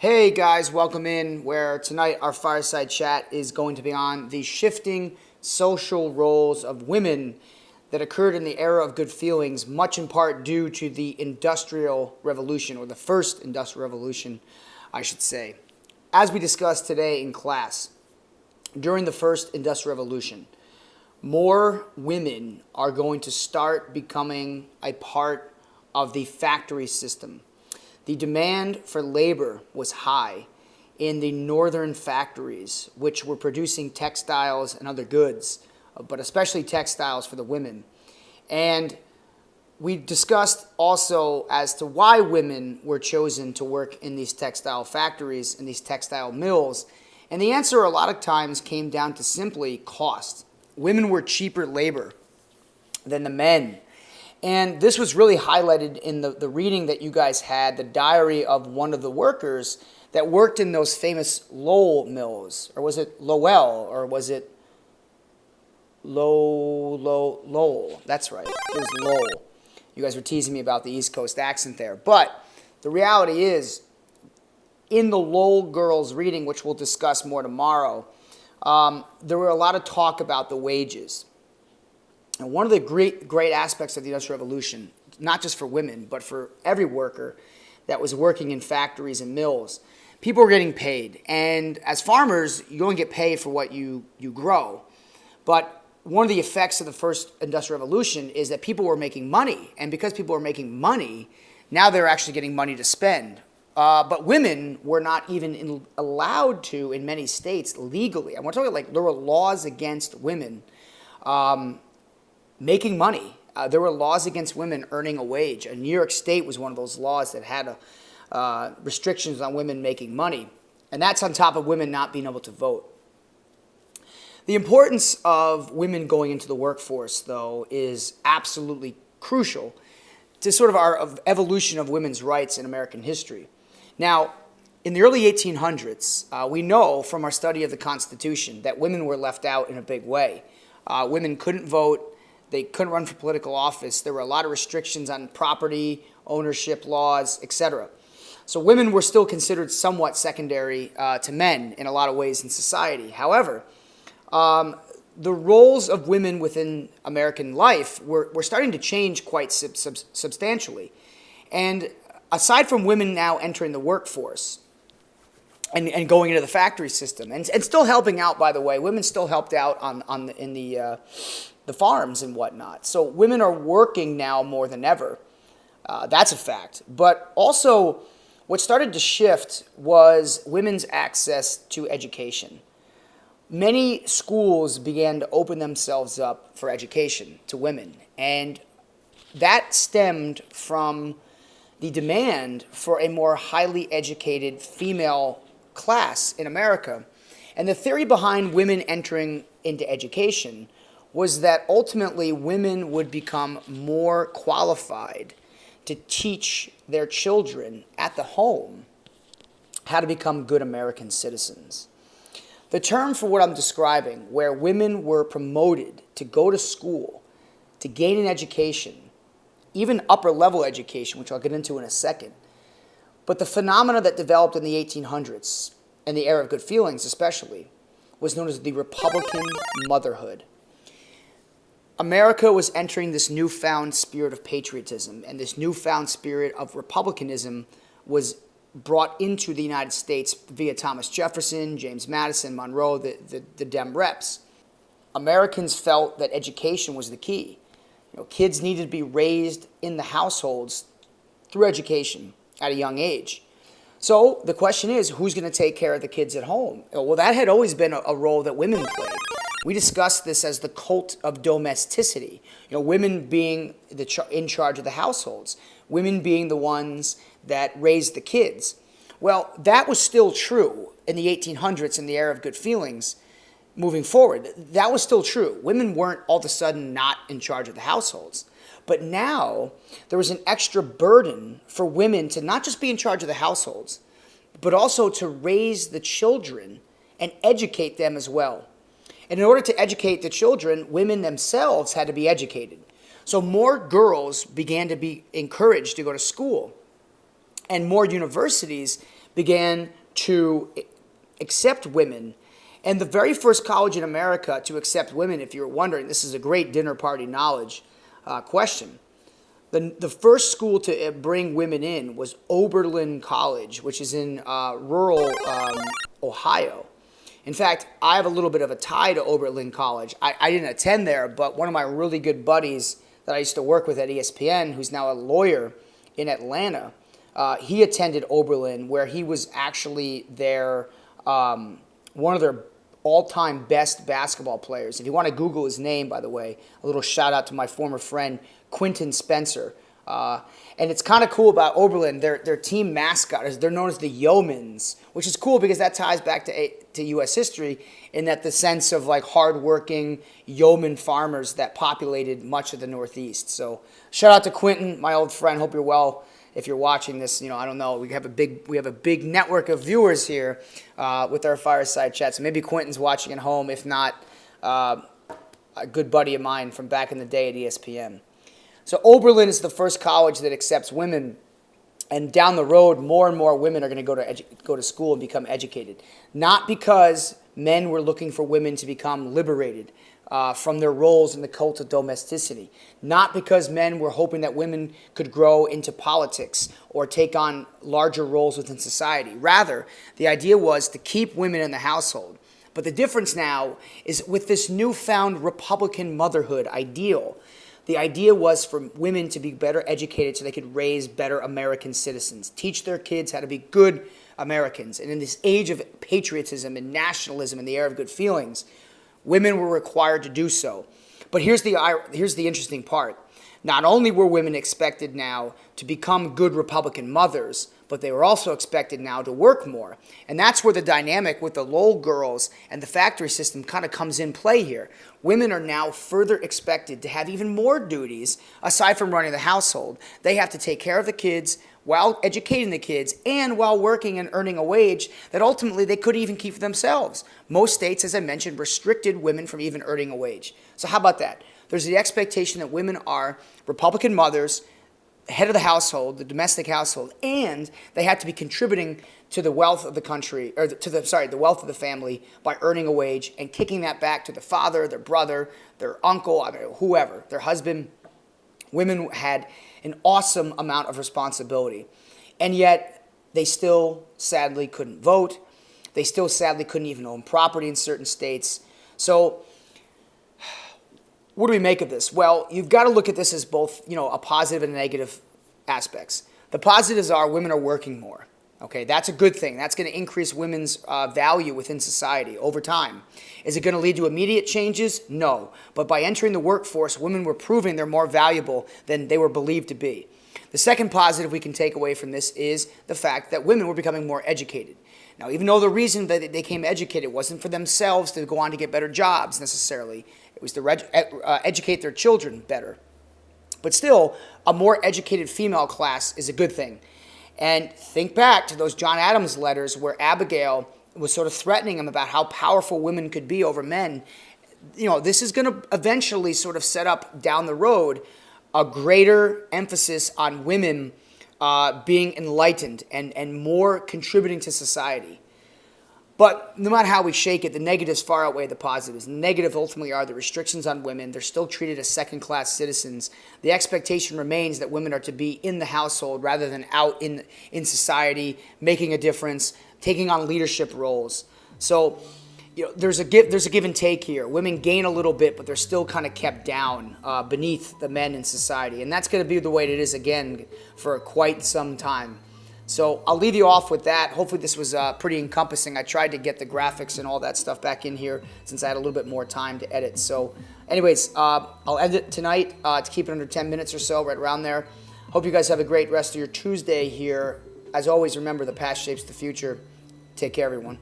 Hey guys, welcome in where tonight our fireside chat is going to be on the shifting social roles of women that occurred in the era of good feelings, much in part due to the Industrial Revolution, or the first Industrial Revolution, I should say. As we discussed today in class, during the first Industrial Revolution, more women are going to start becoming a part of the factory system. The demand for labor was high in the northern factories, which were producing textiles and other goods, but especially textiles for the women. And we discussed also as to why women were chosen to work in these textile factories and these textile mills. And the answer a lot of times came down to simply cost. Women were cheaper labor than the men. And this was really highlighted in the reading that you guys had, the diary of one of the workers that worked in those famous Lowell mills. Or was it Lowell? Or was it Lowell? That's right. It was Lowell. You guys were teasing me about the East Coast accent there. But the reality is, in the Lowell girls' reading, which we'll discuss more tomorrow, there were a lot of talk about the wages. And one of the great aspects of the Industrial Revolution, not just for women, but for every worker that was working in factories and mills, people were getting paid. And as farmers, you only get paid for what you grow. But one of the effects of the first Industrial Revolution is that people were making money. And because people were making money, now they're actually getting money to spend. But women were not even allowed to, in many states, legally. And we're talking like there were laws against women making money. There were laws against women earning a wage. And New York State was one of those laws that had restrictions on women making money. And that's on top of women not being able to vote. The importance of women going into the workforce, though, is absolutely crucial to sort of our evolution of women's rights in American history. Now, in the early 1800s, we know from our study of the Constitution that women were left out in a big way. Women couldn't vote. They couldn't run for political office. There were a lot of restrictions on property, ownership laws, etc. So women were still considered somewhat secondary to men in a lot of ways in society. However, the roles of women within American life were starting to change quite substantially. And aside from women now entering the workforce and going into the factory system, and still helping out, by the way, women still helped out in the farms and whatnot. So women are working now more than ever. That's a fact. But also, what started to shift was women's access to education. Many schools began to open themselves up for education to women. And that stemmed from the demand for a more highly educated female class in America. And the theory behind women entering into education was that ultimately women would become more qualified to teach their children at the home how to become good American citizens. The term for what I'm describing, where women were promoted to go to school, to gain an education, even upper level education, which I'll get into in a second. But the phenomena that developed in the 1800s, and the era of good feelings especially, was known as the Republican motherhood. America was entering this newfound spirit of patriotism, and this newfound spirit of republicanism was brought into the United States via Thomas Jefferson, James Madison, Monroe, the Dem reps. Americans felt that education was the key. Kids needed to be raised in the households through education at a young age. So the question is, who's going to take care of the kids at home? Well, that had always been a role that women played. We discussed this as the cult of domesticity. Women being in charge of the households, women being the ones that raised the kids. Well, that was still true in the 1800s in the era of good feelings. Moving forward, that was still true. Women weren't all of a sudden not in charge of the households. But now there was an extra burden for women to not just be in charge of the households, but also to raise the children and educate them as well. And in order to educate the children, women themselves had to be educated. So more girls began to be encouraged to go to school. And more universities began to accept women. And the very first college in America to accept women, if you're wondering, this is a great dinner party knowledge question. The first school to bring women in was Oberlin College, which is in rural Ohio. In fact, I have a little bit of a tie to Oberlin College. I didn't attend there, but one of my really good buddies that I used to work with at ESPN, who's now a lawyer in Atlanta, he attended Oberlin, where he was actually one of their all-time best basketball players. If you want to Google his name, by the way, a little shout out to my former friend, Quentin Spencer. And it's kind of cool about Oberlin, their team mascot is they're known as the Yeomans, which is cool because that ties back to U.S. history in that the sense of like hardworking yeoman farmers that populated much of the Northeast. So shout out to Quentin, my old friend. Hope you're well. If you're watching this, I don't know. We have a big network of viewers here with our Fireside chat. So maybe Quentin's watching at home. If not, a good buddy of mine from back in the day at ESPN. So Oberlin is the first college that accepts women, and down the road, more and more women are going to go to school and become educated. Not because men were looking for women to become liberated from their roles in the cult of domesticity. Not because men were hoping that women could grow into politics or take on larger roles within society. Rather, the idea was to keep women in the household. But the difference now is with this newfound Republican motherhood ideal. The idea was for women to be better educated so they could raise better American citizens, teach their kids how to be good Americans. And in this age of patriotism and nationalism and the era of good feelings, women were required to do so. But here's the interesting part. Not only were women expected now to become good Republican mothers, but they were also expected now to work more. And that's where the dynamic with the Lowell girls and the factory system kind of comes in play here. Women are now further expected to have even more duties aside from running the household. They have to take care of the kids while educating the kids and while working and earning a wage that ultimately they couldn't even keep for themselves. Most states, as I mentioned, restricted women from even earning a wage. So how about that? There's the expectation that women are Republican mothers, head of the household, the domestic household, and they have to be contributing to the wealth of the country, or the wealth of the family by earning a wage and kicking that back to the father, their brother, their uncle, whoever, their husband. Women had an awesome amount of responsibility, and yet they still sadly couldn't vote. They still sadly couldn't even own property in certain states. So what do we make of this? Well, you've got to look at this as both, a positive and negative aspects. The positives are women are working more. Okay, that's a good thing. That's going to increase women's value within society over time. Is it going to lead to immediate changes? No. But by entering the workforce, women were proving they're more valuable than they were believed to be. The second positive we can take away from this is the fact that women were becoming more educated. Now, even though the reason that they became educated wasn't for themselves to go on to get better jobs necessarily, it was to educate their children better. But still, a more educated female class is a good thing. And think back to those John Adams letters where Abigail was sort of threatening him about how powerful women could be over men. This is going to eventually sort of set up down the road a greater emphasis on women being enlightened and more contributing to society. But no matter how we shake it, the negatives far outweigh the positives. The negative ultimately are the restrictions on women. They're still treated as second-class citizens. The expectation remains that women are to be in the household rather than out in society, making a difference, taking on leadership roles. So there's a give and take here. Women gain a little bit, but they're still kind of kept down beneath the men in society. And that's going to be the way it is again for quite some time. So I'll leave you off with that. Hopefully this was pretty encompassing. I tried to get the graphics and all that stuff back in here since I had a little bit more time to edit. So anyways, I'll end it tonight to keep it under 10 minutes or so, right around there. Hope you guys have a great rest of your Tuesday here. As always, remember the past shapes the future. Take care, everyone.